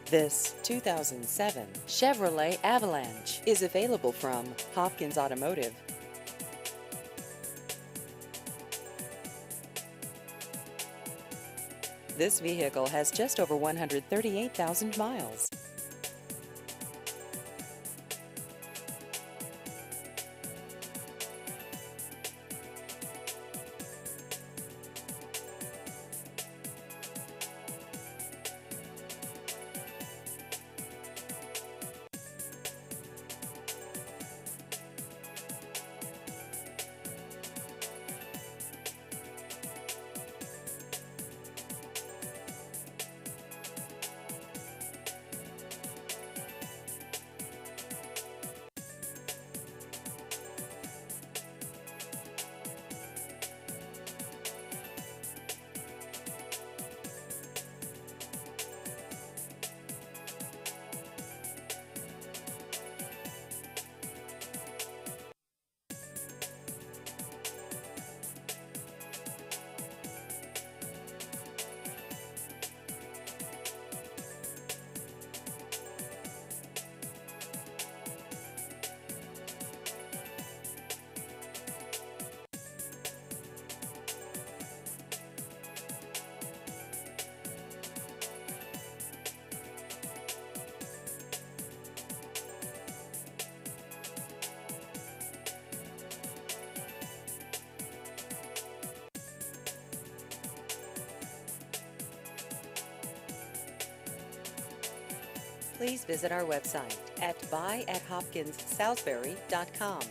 This 2007 Chevrolet Avalanche is available from Hopkins Automotive. This vehicle has just over 138,000 miles. Please visit our website at buyathopkinssalisbury.com.